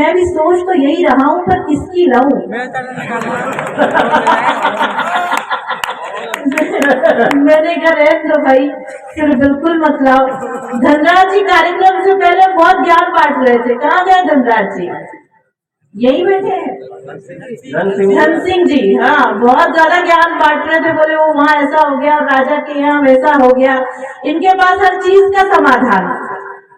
मैं भी सोच तो यही रहा हूँ, पर किसकी लाऊं। मैंने कहा रहने दो भाई, फिर बिल्कुल मत लाओ। धनराज जी कार्यक्रम से पहले बहुत ज्ञान बांट रहे थे। कहाँ गए धनराज जी? यही बैठे हैं धन सिंह जी। हाँ, बहुत ज्यादा ज्ञान बांट रहे थे। बोले वो वहाँ ऐसा हो गया, राजा के यहाँ वैसा हो गया। इनके पास हर चीज का समाधान।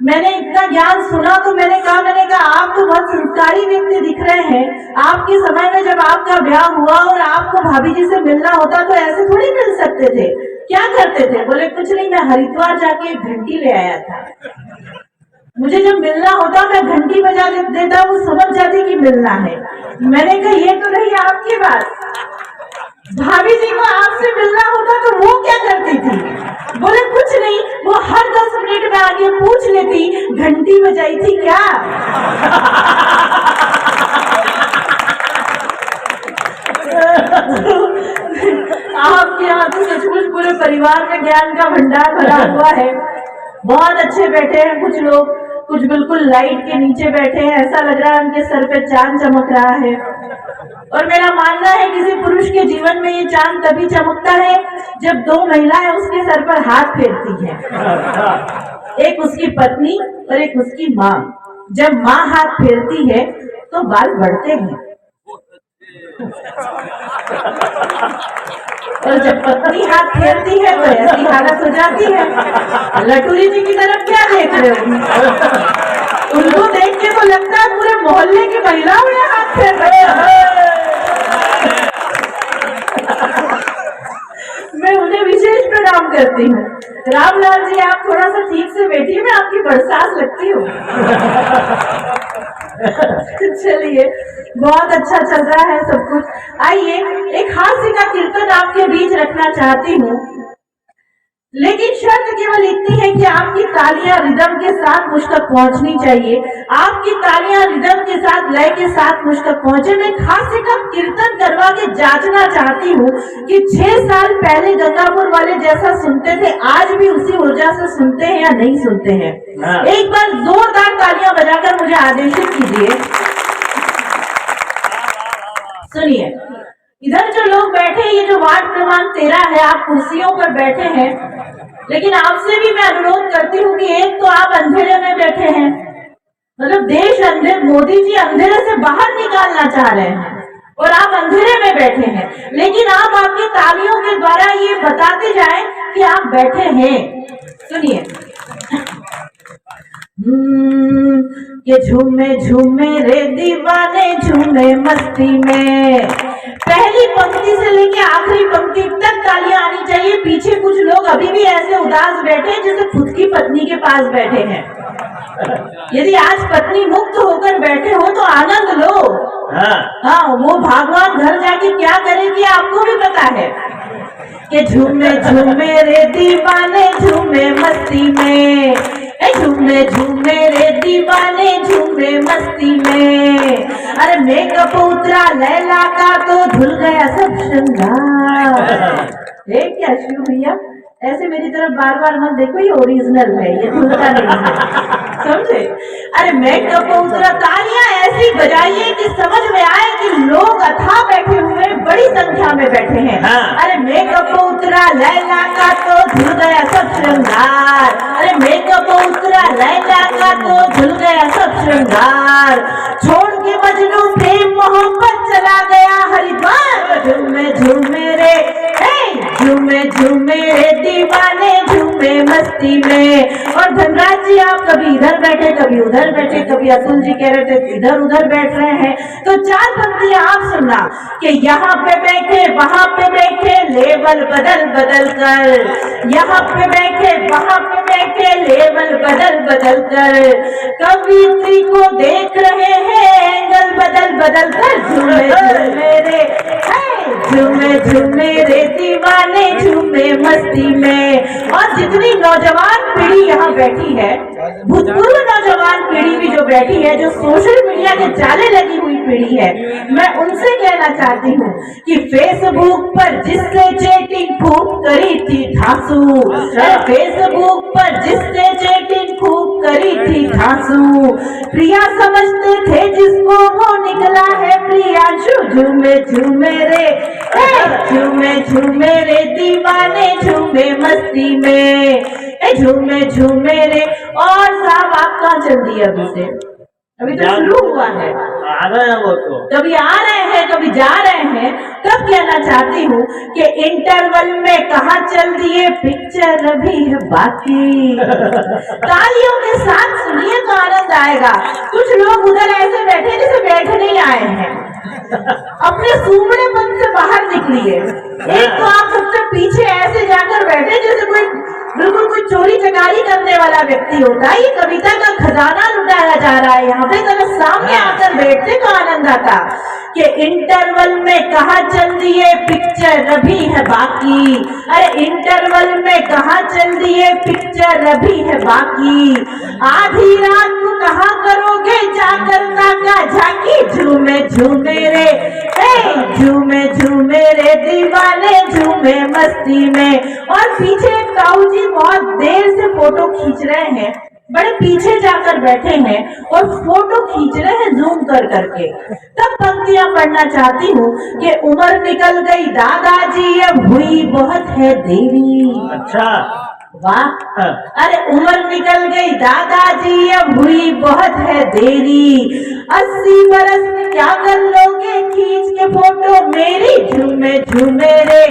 मैंने इतना ज्ञान सुना तो मैंने कहा आप तो बहुत संस्कारी व्यक्ति दिख रहे हैं। आपके समय में जब आपका ब्याह हुआ और आपको भाभी जी से मिलना होता तो ऐसे थोड़ी मिल सकते थे, क्या करते थे? बोले कुछ नहीं, मैं हरिद्वार जाके एक घंटी ले आया था। मुझे जब मिलना होता मैं घंटी बजा देता, वो समझ जाती कि मिलना है। मैंने कहा ये तो नहीं आपकी बात। भाभी जी को आपसे मिलना होता तो वो क्या करती थी? बोले कुछ नहीं, वो हर 10 मिनट में आगे पूछ लेती घंटी बजाई थी क्या। आपके यहाँ तो सचमुच पूरे परिवार में ज्ञान का भंडार भरा हुआ है। बहुत अच्छे बैठे हैं कुछ लोग, कुछ बिल्कुल लाइट के नीचे बैठे हैं, ऐसा लग रहा है उनके सर पे चांद चमक रहा है। और मेरा मानना है किसी पुरुष के जीवन में ये चांद तभी चमकता है जब 2 महिलाएं उसके सर पर हाथ फेरती हैं, एक उसकी पत्नी और एक उसकी माँ। जब माँ हाथ फेरती है तो बाल बढ़ते हैं, और जब पत्नी हाथ फेरती है तो ऐसी हालत हो जाती है। लटूरी जी की तरफ क्या देख रहे हो? उनको देख के तो लगता है पूरे मोहल्ले की महिलाओं ने हाथ फेर रहे हैं। मैं उन्हें विशेष प्रणाम करती हूँ। रामलाल जी आप थोड़ा सा ठीक से बैठिए, मैं आपकी बरसात लगती हूँ। चलिए, बहुत अच्छा चल रहा है सब कुछ। आइए, एक हास्य का कीर्तन आपके बीच रखना चाहती हूँ, लेकिन शर्त केवल इतनी है कि आपकी तालियां रिदम के साथ मुझ तक पहुंचनी चाहिए। आपकी तालियां रिदम के साथ, लय के साथ मुझ तक पहुंचे। मैं हास्य का कीर्तन करवा के जांचना चाहती हूँ कि 6 साल पहले गंगापुर वाले जैसा सुनते थे, आज भी उसी ऊर्जा से सुनते हैं या नहीं सुनते हैं। एक बार जोरदार तालियां बजाकर मुझे आदेशित कीजिए। सुनिए, इधर जो लोग बैठे, ये जो वार्ड क्रमांक 13 है, आप कुर्सियों पर बैठे हैं, लेकिन आपसे भी मैं अनुरोध करती हूँ कि एक तो आप अंधेरे में बैठे हैं, मतलब देश अंधेरे, मोदी जी अंधेरे से बाहर निकालना चाह रहे हैं और आप अंधेरे में बैठे हैं, लेकिन आप आपकी तालियों के द्वारा ये बताते जाएं कि आप बैठे हैं। सुनिए, ये झूमे झूमे रे दीवाने झूमे मस्ती में। पहली पंक्ति से लेके आखिरी पंक्ति तक तालियां आनी चाहिए। पीछे कुछ लोग अभी भी ऐसे उदास बैठे हैं जैसे खुद की पत्नी के पास बैठे हैं। यदि आज पत्नी मुक्त होकर बैठे हो तो आनंद लो। हाँ, वो भगवान घर जाके क्या करेगी आपको भी पता है कि झूमे झूमे रे दीवाने झूमे मस्ती में, झूमे झूमे रे दीवाने झूमे मस्ती में। अरे मेकअप उतरा लैला का तो धुल गया सब श्रृंगार। क्या शिव भैया, ऐसे मेरी तरफ बार बार मत देखो, ये ओरिजिनल है, ये धुलता नहीं है, समझे? अरे मेकअप उतरा, तालियां ऐसी बजाइए कि समझ में आए कि लोग अथाह बैठे हुए बड़ी संख्या में बैठे हैं। अरे मेकअप उतरा लैला का तो धुल गया सब श्रृंगार। अरे मेकअप उतरा लैला का तो धुल गया सब श्रृंगार। छोड़ के मजनू प्रेम मोहब्बत चला गया हरिद्वार। झूमे झूमे रे, झूमे झूमे रे दीवाने झूमे मस्ती में। और धनराज जी आप कभी इधर बैठे, कभी उधर बैठे, कभी अतुल जी कह रहे थे इधर उधर बैठ रहे हैं, तो 4 पंक्तियां आप सुनना कि यहाँ पे बैठे वहां पे बैठे लेवल बदल बदल कर, यहाँ पे बैठे वहां पे बैठे लेवल बदल बदल कर, कवित्री को देख रहे हैं एंगल बदल बदल कर। झूमे झूमे रे, झूमे झूमे रे दीवाने झूमे मस्ती में। और जितनी नौजवान पीढ़ी यहाँ बैठी है, भूतपूर्व नौजवान पीढ़ी भी जो बैठी है, जो सोशल मीडिया के जाले लगी हुई पीढ़ी है, मैं उनसे कहना चाहती हूँ कि फेसबुक पर जिससे चैटिंग खूब करी थी धांसू, फेसबुक पर जिससे चैटिंग खूब करी थी धांसू, प्रिया समझते थे जिसको वो निकला है प्रियांशु। झूमे झूमे रे, झूमे झूमे रे दीवाने झूमे मस्ती में, झूमे झूमे रे। और साहब आप कहाँ चल दिए अभी से? अभी तो शुरू हुआ है, आ रहे हैं वो तो, कभी आ रहे हैं कभी जा रहे हैं। तब कहना चाहती हूँ कि इंटरवल में कहाँ चल दिए, पिक्चर अभी है बाकी। तालियों के साथ सुनिए तो आनंद आएगा। कुछ लोग उधर ऐसे बैठे जैसे बैठने ही आए हैं, अपने सूमड़ेपन से बाहर निकलिए। एक तो आप सबसे पीछे ऐसे जाकर बैठे जैसे कोई बिल्कुल कोई चोरी चकारी करने वाला व्यक्ति होता है। ये कविता का खजाना लुटाया जा रहा है यहाँ पे। अगर सामने आकर बैठते तो आनंद आता कि इंटरवल में कहाँ चल दिए, पिक्चर अभी है बाकी। अरे इंटरवल में कहाँ चल दिए, पिक्चर अभी है बाकी। आधी रात को कहाँ करोगे जाकर नाका झाकी। झूमे झूमे रे, झूमे झूमे रे दीवाने झूमे मस्ती में। और पीछे ताऊ जी बहुत देर से फोटो खींच रहे हैं, बड़े पीछे जाकर बैठे हैं और फोटो खींच रहे हैं जूम कर करके। तब पंक्तियां पढ़ना चाहती हूँ कि उम्र निकल गई दादाजी अब हुई बहुत है देरी। अच्छा, वाह। अरे उम्र निकल गई दादाजी अब हुई बहुत है देरी। 80 बरस में क्या कर लोगे खींच के फोटो मेरी। झूमे झूमे रे,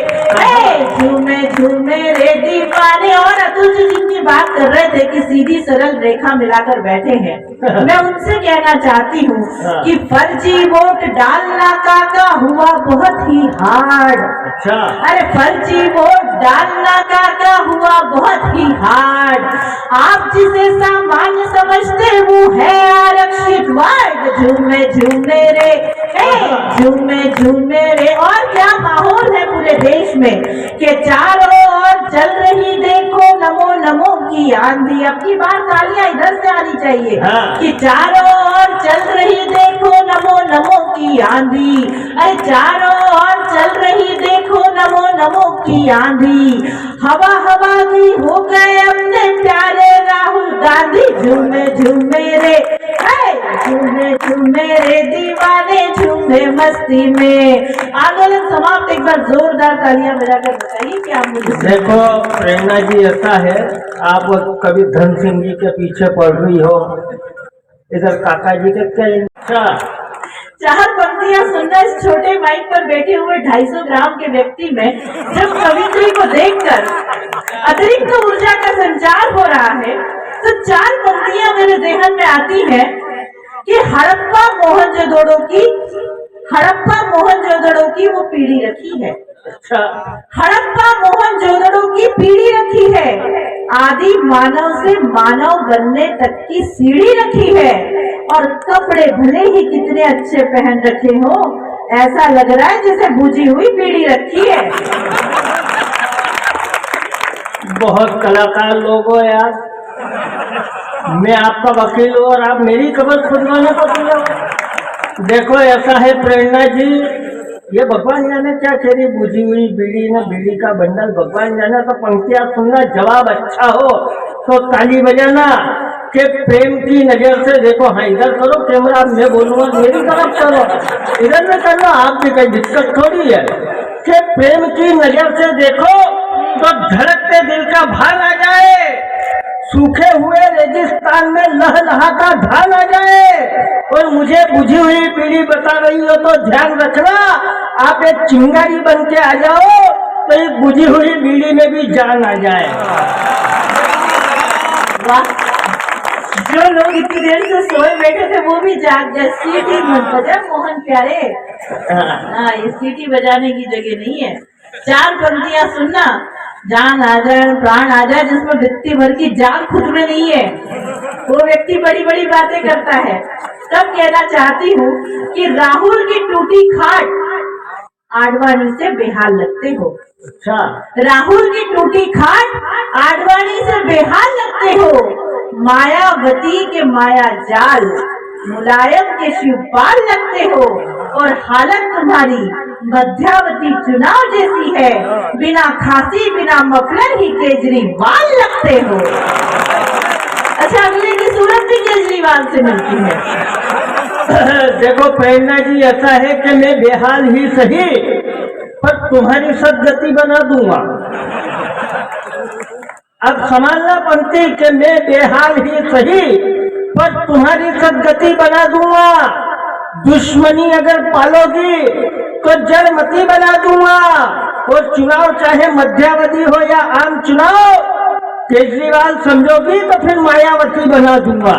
झूमे झूमे रे दीवाने। और अतुल जी जिनकी बात कर रहे थे कि सीधी सरल रेखा मिलाकर बैठे हैं, मैं उनसे कहना चाहती हूँ कि फर्जी वोट डालना काका हुआ बहुत ही हार्ड। अच्छा, अरे फर्जी वोट डालना काका हुआ बहुत ही हार्ड। आप जिसे सामान्य समझते वो है आरक्षित वार्ड। झूमे झूमे रे, झूमे झूमे रे। और क्या माहौल है पूरे देश में कि चारों ओर चल रही देखो नमो नमो की आंधी। अब की बार तालियां इधर से आनी चाहिए कि चारों ओर चल रही देखो नमो नमो की आंधी। अरे चारों ओर चल रही देखो नमो नमो की आंधी। हवा हवा की हो गए अपने प्यारे राहुल गांधी। झूमे झूमे रे, झूमे झूमे रे दीवाने झूमे मस्ती में। आंदोलन समाप्त। एक बार जोरदार तालियां बजाकर बताइए कि आप मुझे। देखो प्रेरणा जी, ऐसा है आप कभी धन सिंह जी के पीछे पड़ रही हो, इधर काका जी के क्या। अच्छा, 4 पंक्तियां सुनना इस छोटे माइक पर बैठे हुए 250 ग्राम के व्यक्ति में जब कवित्री को देखकर अतिरिक्त ऊर्जा का संचार हो रहा है, तो 4 पंक्तियां मेरे ध्यान में आती है कि हड़प्पा मोहनजोदड़ो की वो पीढ़ी रखी है। अच्छा, हड़प्पा मोहनजोदड़ो की पीढ़ी रखी है। आदि मानव से मानव बनने तक की सीढ़ी रखी है। और कपड़े भले ही कितने अच्छे पहन रखे हो, ऐसा लग रहा है जैसे बुझी हुई पीढ़ी रखी है। बहुत कलाकार लोग हो यार। मैं आपका वकील हूँ और आप मेरी कबर खुदवाने को बोलो। देखो ऐसा है प्रेरणा जी, ये भगवान जाने क्या कह रही, बुझी हुई बीड़ी न बीड़ी का बंडल, भगवान जाने। तो पंक्तियां सुनना, जवाब अच्छा हो तो ताली बजाना। कि प्रेम की नजर से देखो। हाँ, इधर करो कैमरा, मैं बोलूंगा मेरी तरफ करो, इधर में करना, आप भी कोई दिक्कत थोड़ी है। कि प्रेम की नजर से देखो तो धड़कते दिल का भार आ जाए, सूखे हुए रेगिस्तान में लहलहाता ढाल आ जाए। और मुझे बुझी हुई पीढ़ी बता रही हो तो ध्यान रखना, आप एक चिंगारी बन के आ जाओ तो एक बुझी हुई बीड़ी में भी जान आ जाए। वाह, जो लोग इतनी देर से सोए बैठे थे वो भी जाग गए। सीटी मत बजा मोहन प्यारे। हाँ, ये सीटी बजाने की जगह नहीं है। 4 पंक्तियां सुनना, जान आ जाए प्राण आ जाए, जिसमें व्यक्ति भर की जान खुद में नहीं है वो व्यक्ति बड़ी बड़ी बातें करता है। तब कहना चाहती हूँ कि राहुल की टूटी खाट आडवाणी से बेहाल लगते हो। अच्छा, राहुल की टूटी खाट आडवाणी से बेहाल लगते हो। मायावती के माया जाल, मुलायम के शिवपाल लगते हो, और हालत तुम्हारी मध्यावती चुनाव जैसी है, बिना खांसी बिना मफलर ही केजरीवाल लगते हो। अच्छा, अगले की सूरत भी केजरीवाल से मिलती है। देखो प्रेरणा जी, ऐसा है कि मैं बेहाल ही सही पर तुम्हारी सदगति बना दूंगा। अब समझना पंथी कि मैं बेहाल ही सही पर तुम्हारी सदगति बना दूंगा। दुश्मनी अगर पालोगी तो जड़मती बना दूंगा। और चुनाव चाहे मध्यावधि हो या आम चुनाव, केजरीवाल समझोगी तो फिर मायावती बना दूंगा।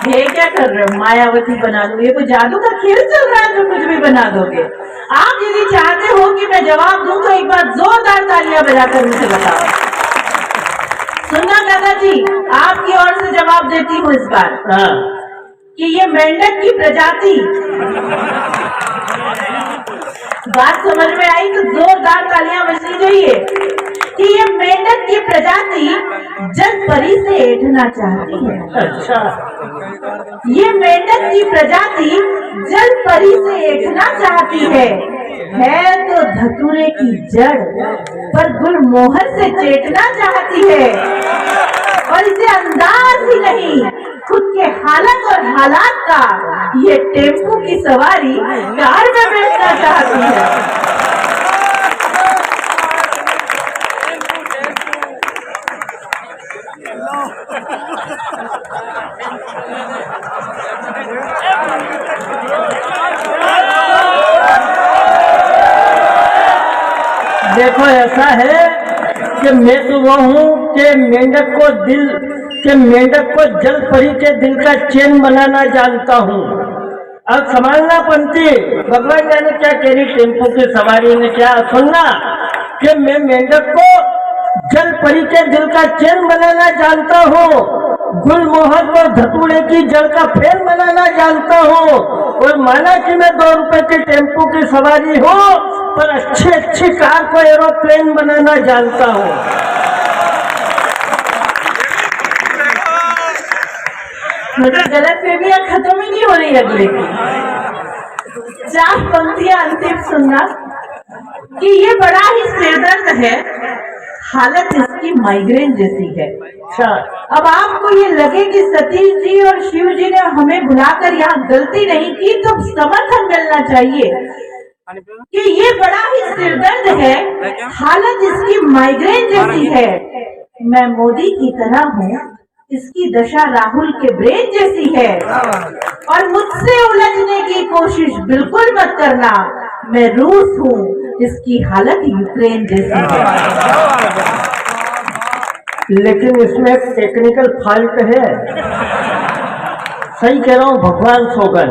ये क्या कर रहे हो, मायावती बना दो? ये कोई जादू का खेल चल रहा है जो कुछ भी बना दोगे? आप यदि चाहते हो कि मैं जवाब दूं तो एक बार जोरदार तालियां बजाकर मुझे बताओ। सुनना दादाजी, आपकी ओर से जवाब देती हूँ इस बार। हाँ। कि ये मेंढक की प्रजाति, बात समझ में आई तो जोरदार तालियां बजनी चाहिए। कि ये मेंढक की प्रजाति जल परी से ऐठना चाहती है। अच्छा, ये मेंढक की प्रजाति जल परी से ऐठना चाहती है तो धतूरे की जड़ पर गुलमोहर से चेटना चाहती है, और इसे अंदाज ही नहीं खुद के हालत और हालात का, ये टेम्पो की सवारी कार में बैठना चाहती है। देखो ऐसा है कि मैं तो वो हूँ कि मेंढक को जल परी के दिल का चैन बनाना जानता हूँ। अब संभालना पंथी, भगवान जाने क्या कह रही टेम्पो की सवारी ने, क्या सुनना कि मैं मेंढक को जल परी के दिल का चैन बनाना जानता हूँ, गुलमोहर और धतूरे की जड़ का फैन बनाना जानता हूँ, और माना कि मैं 2 रुपए के टेम्पो की सवारी हूँ पर अच्छी कार को एरोप्लेन बनाना जानता हूँ। मतलब गलत फहमियां खत्म ही नहीं हो रही अगले की। 4 पंक्तियां अंतिम सुनना कि ये बड़ा ही सिरदर्द है, हालत इसकी माइग्रेन जैसी है। अच्छा, अब आपको ये लगे कि सतीश जी और शिव जी ने हमें बुलाकर यहाँ गलती नहीं की तो समर्थन मिलना चाहिए कि ये बड़ा ही सिरदर्द है, हालत इसकी माइग्रेन जैसी है। मैं मोदी की तरह हूँ, इसकी दशा राहुल के ब्रेन जैसी है, और मुझसे उलझने की कोशिश बिल्कुल मत करना, मैं रूस हूँ, इसकी हालत यूक्रेन जैसी है। लेकिन इसमें एक टेक्निकल फॉल्ट है। सही कह रहा हूँ भगवान सोगन,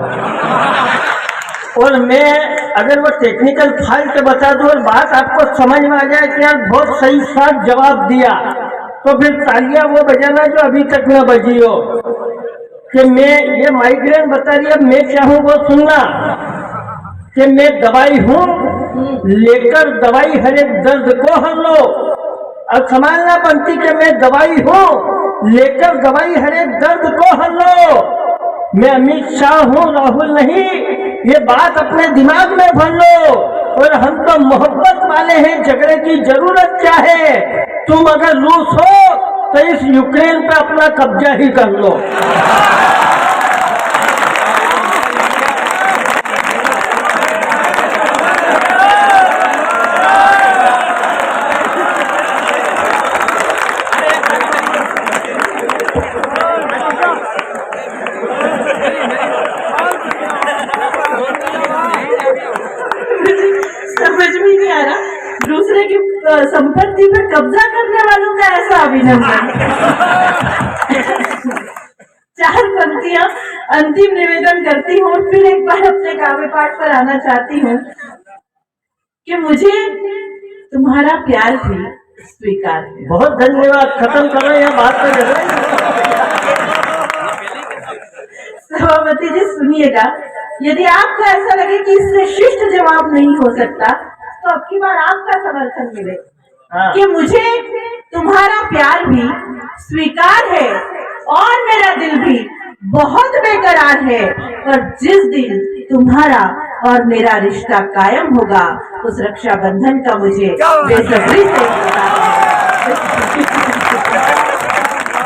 और मैं अगर वो टेक्निकल फॉल्ट बता दूं और बात आपको समझ में आ जाए कि यार बहुत सही साफ जवाब दिया, तो फिर तालियां वो बजाना जो अभी तक न बजी हो। कि मैं ये माइग्रेन बता रही है, मैं क्या हूँ वो सुनना कि मैं दवाई हूँ, लेकर दवाई हर एक दर्द को हर लो। अब संभालना पंथी के मैं दवाई हूँ, लेकर दवाई हर एक दर्द को हर लो। मैं अमित शाह हूँ, राहुल नहीं, ये बात अपने दिमाग में भर लो। और हम तो मोहब्बत वाले हैं, झगड़े की जरूरत क्या है? तुम अगर रूस हो तो इस यूक्रेन पे अपना कब्जा ही कर लो। संपत्ति पर कब्जा करने वालों का ऐसा अभिनंदन। 4 पंक्तियां अंतिम निवेदन करती हूँ, फिर एक बार अपने काव्य पाठ पर आना चाहती हूँ कि मुझे तुम्हारा प्यार भी स्वीकार है। बहुत धन्यवाद, खत्म कर रहे हैं बात कर। सभापति जी सुनिएगा, यदि आपको ऐसा लगे कि इससे शिष्ट जवाब नहीं हो सकता तो अब की बार आपका समर्थन मिले। कि मुझे तुम्हारा प्यार भी स्वीकार है और मेरा दिल भी बहुत बेकरार है। और जिस दिन तुम्हारा और मेरा रिश्ता कायम होगा उस रक्षाबंधन का मुझे बेसब्री से इंतजार है।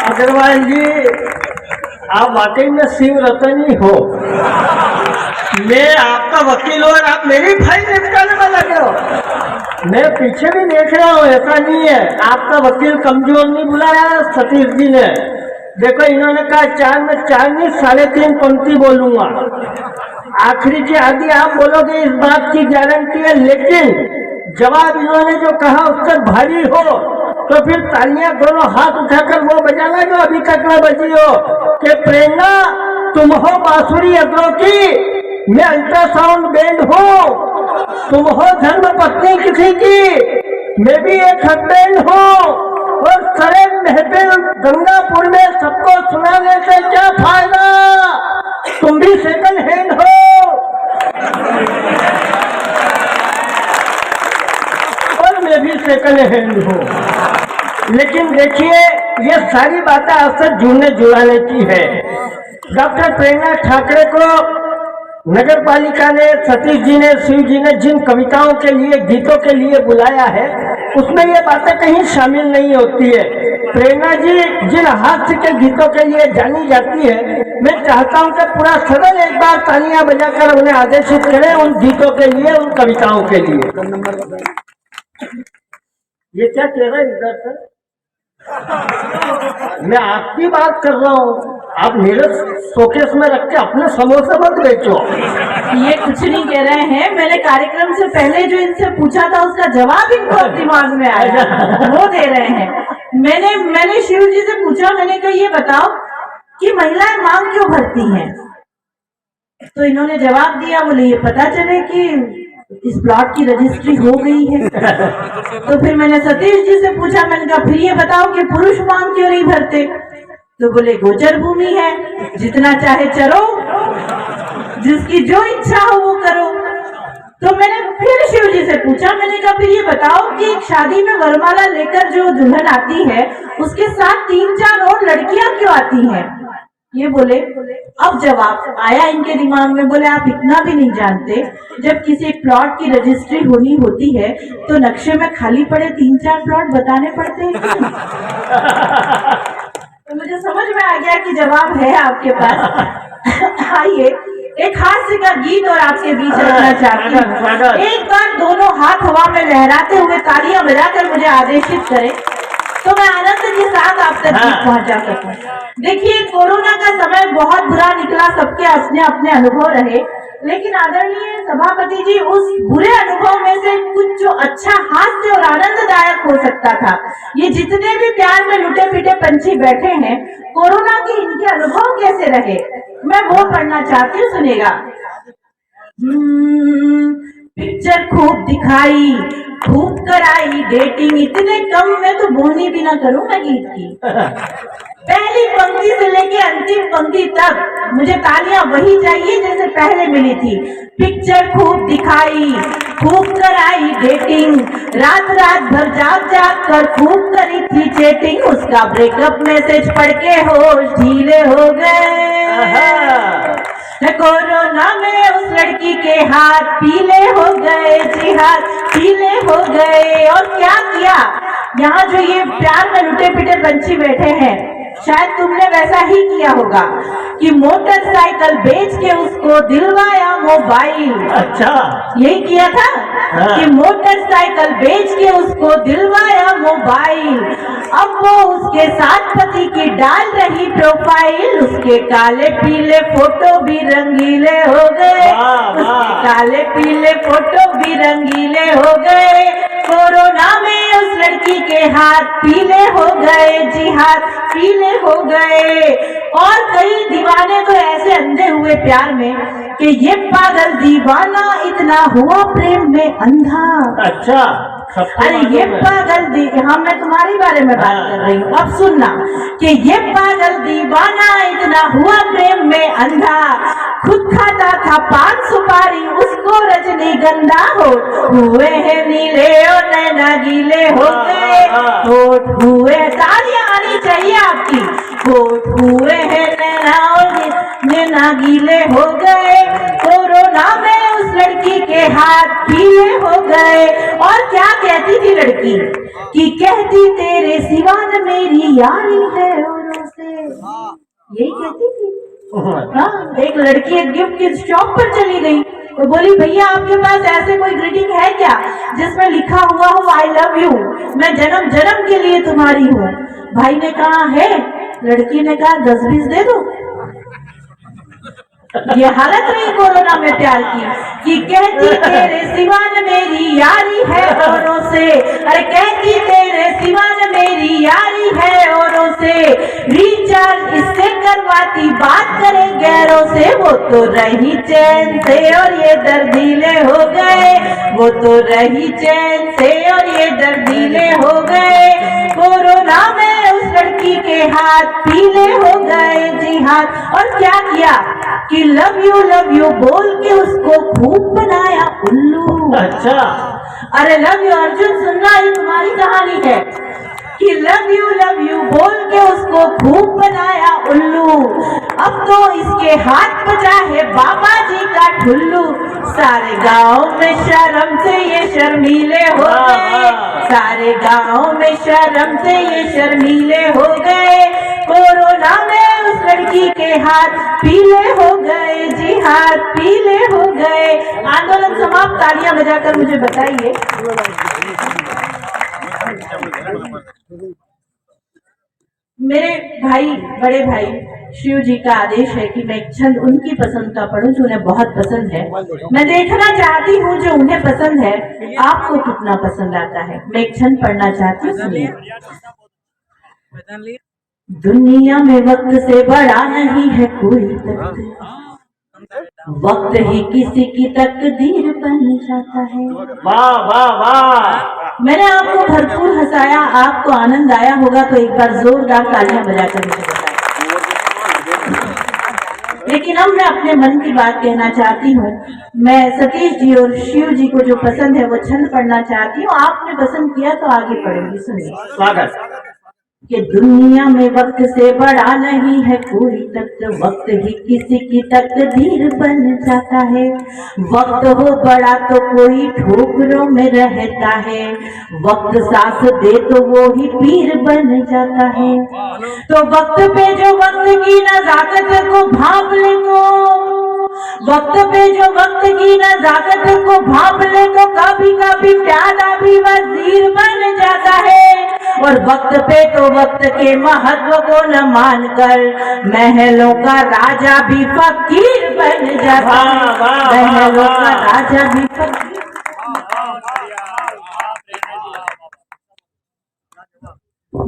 अग्रवाल जी, आप वाकई में शिव रतन ही हो। मैं आपका वकील हूँ और आप मेरी फाइल निपटाने में लगे हो। मैं पीछे भी देख रहा हूँ, ऐसा नहीं है। आपका वकील कमजोर नहीं बुलाया सतीश जी ने। देखो, इन्होंने कहा 4 में 4 नहीं 3.5 पंक्ति बोलूंगा। आखिरी की आधी आप बोलोगे इस बात की गारंटी है, लेकिन जवाब इन्होंने जो कहा उससे भारी हो तो फिर तालियां दोनों हाथ उठाकर वो बजाना जो अभी तक न बजी हो कि प्रेरणा तुम हो बांसुरी अग्रो की, मैं अल्ट्रासाउंड बैंड हूँ। तुम हो धर्म पत्नी किसी की, मैं भी एक हस्बैंड हूँ। और सरे महफिल गंगापुर में सबको सुनाने से क्या फायदा, तुम भी सेकंड हैंड हो और मैं भी सेकंड हैंड हूँ। लेकिन देखिए, ये सारी बातें आपसे जुड़ने जुड़ाने की है। डॉक्टर प्रेरणा ठाकरे को नगर पालिका ने, सतीश जी ने, शिव जी ने जिन कविताओं के लिए, गीतों के लिए बुलाया है, उसमें ये बातें कहीं शामिल नहीं होती है। प्रेरणा जी जिन हास्य के गीतों के लिए जानी जाती है, मैं चाहता हूं कि पूरा सदन एक बार तालियां बजाकर उन्हें आदेशित करें उन गीतों के लिए, उन कविताओं के लिए। ये क्या कह रहा है इधर से? मैं आपकी बात कर रहा हूँ, आप मेरे शोकेस में रख के अपने समोसे मत बेचो। ये कुछ नहीं कह रहे हैं, मैंने कार्यक्रम से पहले जो इनसे पूछा था उसका जवाब इनको अब दिमाग में आया, वो दे रहे हैं। मैंने शिव जी से पूछा, मैंने कहा ये बताओ कि महिलाएं मांग क्यों भरती हैं? तो इन्होंने जवाब दिया, बोले ये पता चले कि इस प्लॉट की रजिस्ट्री हो गई है। तो फिर मैंने सतीश जी से पूछा, मैंने कहा फिर ये बताओ कि पुरुष मांग क्यों नहीं भरते? तो बोले गोचर भूमि है, जितना चाहे चरो, जिसकी जो इच्छा हो वो करो। तो मैंने फिर शिव जी से पूछा, मैंने कहा फिर ये बताओ कि एक शादी में वरमाला लेकर जो दुल्हन आती है उसके साथ 3-4 और लड़कियां क्यों आती हैं? ये बोले, अब जवाब आया इनके दिमाग में। बोले आप इतना भी नहीं जानते, जब किसी प्लॉट की रजिस्ट्री होनी होती है तो नक्शे में खाली पड़े 3-4 प्लॉट बताने पड़ते हैं। तो मुझे समझ में आ गया कि जवाब है आपके पास। आइए एक हास्य का गीत और आपके बीच रखना चाहती हूँ। एक बार दोनों हाथ हवा में लहराते हुए तालियां बजाकर मुझे आदेशित करें तो मैं आनंद के साथ आप तक गीत पहुंचा सकूं। देखिए, कोरोना का समय बहुत बुरा निकला, सबके अपने अपने अनुभव रहे, लेकिन आदरणीय सभापति जी, उस बुरे अनुभव में से कुछ जो अच्छा हास्य और आनंददायक हो सकता था, ये जितने भी प्यार में लुटे पिटे पंछी बैठे हैं, कोरोना के इनके अनुभव कैसे रहे, मैं वो पढ़ना चाहती हूँ, सुनेगा। पिक्चर खूब दिखाई, खूब कराई डेटिंग, इतने कम में तो बोनी भी ना करूं मैं गीत की। पहली पंक्ति से लेके अंतिम पंक्ति तक मुझे तालियां वही चाहिए जैसे पहले मिली थी। पिक्चर खूब दिखाई, खूब कराई डेटिंग, रात रात भर जाग जाग कर खूब करी थी चैटिंग, उसका ब्रेकअप मैसेज पढ़ के होश ढीले हो गए। कोरोना में उस लड़की के हाथ पीले हो गए, जी हाथ पीले हो गए। और क्या किया, यहाँ जो ये प्यार में लुटे पिटे पंछी बैठे हैं, शायद तुमने वैसा ही किया होगा कि मोटरसाइकिल बेच के उसको दिलवाया मोबाइल। अच्छा, यही किया था कि मोटरसाइकिल बेच के उसको दिलवाया मोबाइल। अब वो उसके साथ पति की डाल रही प्रोफाइल, उसके काले पीले फोटो भी रंगीले हो गए, उसके काले पीले फोटो भी रंगीले हो गए। कोरोना में उस लड़की के हाथ पीले हो गए, जी हाथ पीले हो गए। और कई दीवाने तो ऐसे अंधे हुए प्यार में कि ये पागल दीवाना इतना हुआ प्रेम में अंधा। अच्छा, अरे ये पागल हाँ, मैं तुम्हारे बारे में बात कर रही हूँ, अब सुनना कि ये पागल दीवाना इतना हुआ प्रेम में अंधा, खुद खाता था पान सुपारी, उसको रजनी जल्दी गंदा होठ हुए हैं नीले और नैना गीले हो गए, होठ हुए, तालियां आनी चाहिए आपकी, होठ हुए हैं नैना और नैना गीले हो गए, कोरोना में उस लड़की के हाथ पीले हो गए। और क्या कहती थी लड़की कि कहती तेरे सिवा न मेरी यारी है औरों से, यही कहती थी। हाँ, एक लड़की एक गिफ्ट की शॉप पर चली गई तो बोली भैया आपके पास ऐसे कोई ग्रीटिंग है क्या जिसमें लिखा हुआ हो आई लव यू, मैं जन्म जन्म के लिए तुम्हारी हूँ। भाई ने कहा है, लड़की ने कहा 10-20 दे दो। ये हालत रही कोरोना में प्यार की कि कहती तेरे सिवा न मेरी यारी है औरों से, अरे कहती तेरे सिवा न मेरी यारी है औरों से, रिचार्ज इससे करवाती बात करे गैरों से, वो तो रही चैन से और ये दर्दीले हो गए, वो तो रही चैन से और ये दर्दीले हो गए, कोरोना में उस लड़की के हाथ पीले हो गए, जी हाथ। और क्या किया कि लव यू बोल के उसको खूब बनाया उल्लू। अच्छा, अरे लव यू अर्जुन सुनना, ये तुम्हारी कहानी है कि लव यू बोल के उसको खूब बनाया उल्लू, अब तो इसके हाथ बचा है बाबा जी का ठुल्लू, सारे गांव में शर्म से ये शर्मीले हो गए, सारे गांव में शर्म से ये शर्मीले हो गए, कोरोना में उस लड़की के हाथ पीले हो गए, जी हाथ पीले हो गए। आंदोलन समाप्त, तालियां बजाकर मुझे बताइए। मेरे भाई, बड़े भाई शिव जी का आदेश है कि मैं एक छंद उनकी पसंद का पढ़ूं जो उन्हें बहुत पसंद है। मैं देखना चाहती हूँ जो उन्हें पसंद है आपको कितना पसंद आता है। मैं एक छंद पढ़ना चाहती हूँ, सुनिए। दुनिया में वक्त से बड़ा नहीं है कोई तख्त, वक्त ही किसी की तकदीर बन जाता है। वाह वाह वाह। मैंने आपको भरपूर हंसाया, आपको आनंद आया होगा तो एक बार जोरदार तालियां बजाकर मुझे बताएं। लेकिन अब मैं अपने मन की बात कहना चाहती हूँ। मैं सतीश जी और शिव जी को जो पसंद है वो छंद पढ़ना चाहती हूँ। आपने पसंद किया तो आगे पढ़ूंगी, सुनिए। स्वागत। कि दुनिया में वक्त से बड़ा नहीं है कोई तख्त, वक्त ही किसी की तकदीर बन जाता है, वक्त हो बड़ा तो कोई ठोकरों में रहता है, वक्त सांस दे तो वो ही पीर बन जाता है, तो वक्त पे जो वक्त की नजाकत को भांप ले, तो वक्त पे जो वक्त की नजाकत को भांप ले तो कभी कभी प्यादा भी वजीर बन जाता है, और वक्त पे तो वक्त के महत्व को न मानकर महलों का राजा भी फकीर बन जाता है, महलों का राजा भी फकीर।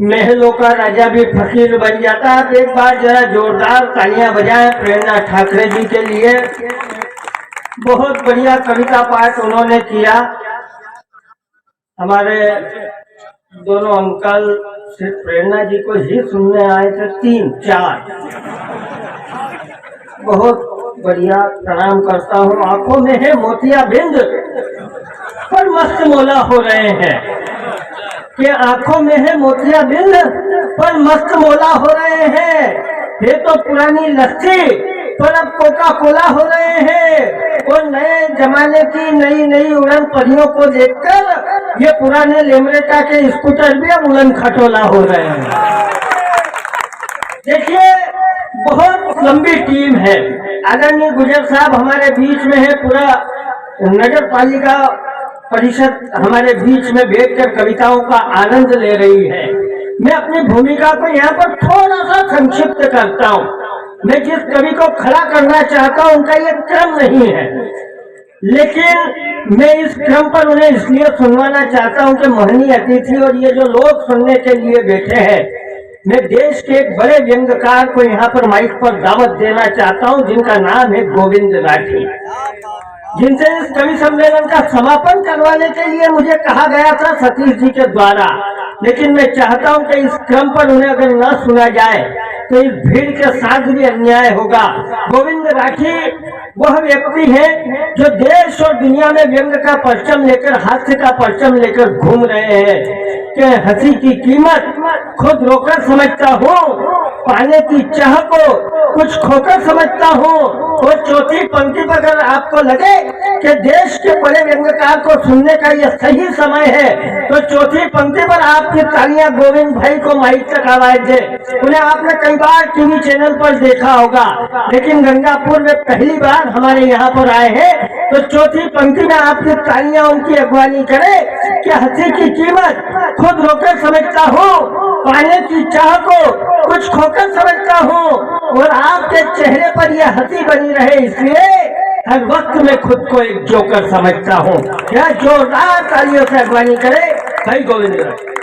महलों का राजा भी फकीर बन जाता है। तो एक बार जरा जोरदार तालियां बजाएं प्रेरणा ठाकरे जी के लिए। बहुत बढ़िया कविता पाठ उन्होंने किया। हमारे दोनों अंकल सिर्फ प्रेरणा जी को ही सुनने आए थे, 3-4। बहुत बढ़िया, प्रणाम करता हूँ। आंखों में है मोतियाबिंद पर मस्त मौला हो रहे हैं, कि आंखों में है मोतियाबिंद पर मस्त मौला हो रहे हैं, ये तो पुरानी लस्सी पर अब कोका कोला हो रहे हैं, और नए जमाने की नई नई उड़न परियों को देखकर ये पुराने लेमरेटा के स्कूटर भी अब उड़न खटोला हो रहे हैं। देखिए, बहुत लंबी टीम है। आदरणीय गुजर साहब हमारे बीच में है, पूरा नगर पालिका परिषद हमारे बीच में बैठकर कविताओं का आनंद ले रही है। मैं अपनी भूमिका को यहाँ पर थोड़ा सा संक्षिप्त करता हूँ। मैं जिस कवि को खड़ा करना चाहता हूँ उनका ये क्रम नहीं है, लेकिन मैं इस क्रम पर उन्हें इसलिए सुनवाना चाहता हूँ कि मोहनी अतिथि और ये जो लोग सुनने के लिए बैठे हैं, मैं देश के एक बड़े व्यंग्यकार को यहाँ पर माइक पर दावत देना चाहता हूँ, जिनका नाम है गोविंद राठी। जिनसे इस कवि सम्मेलन का समापन करवाने के लिए मुझे कहा गया था सतीश जी के द्वारा, लेकिन मैं चाहता हूं कि इस क्रम पर उन्हें अगर न सुना जाए तो इस भीड़ के साथ भी अन्याय होगा। गोविंद राठी वह व्यक्ति है जो देश और दुनिया में व्यंग का परचम लेकर, हास्य का परचम लेकर घूम रहे हैं कि हंसी की कीमत खुद रोकर समझता हूँ, पाने की चाह को कुछ खोकर समझता हूँ। और चौथी पंक्ति पर अगर आपको लगे कि देश के बड़े व्यंग्यकार को सुनने का यह सही समय है तो चौथी पंक्ति पर आपकी तालियां गोविंद भाई को माइक तक आवाज दे। उन्हें आपने कई बार टीवी चैनल पर देखा होगा, लेकिन गंगापुर में पहली बार हमारे यहाँ पर आए हैं, तो चौथी पंक्ति में आपकी तालियां उनकी अगवानी करे कि हंसी की कीमत खुद रोकर समझता हूँ, पाने की चाह को कुछ खोकर समझता हूँ, और आपके चेहरे पर यह हंसी बनी रहे इसलिए हर वक्त में खुद को एक जोकर समझता हूँ। यह जोरदार तालियों से अगवानी करे भाई गोविंद।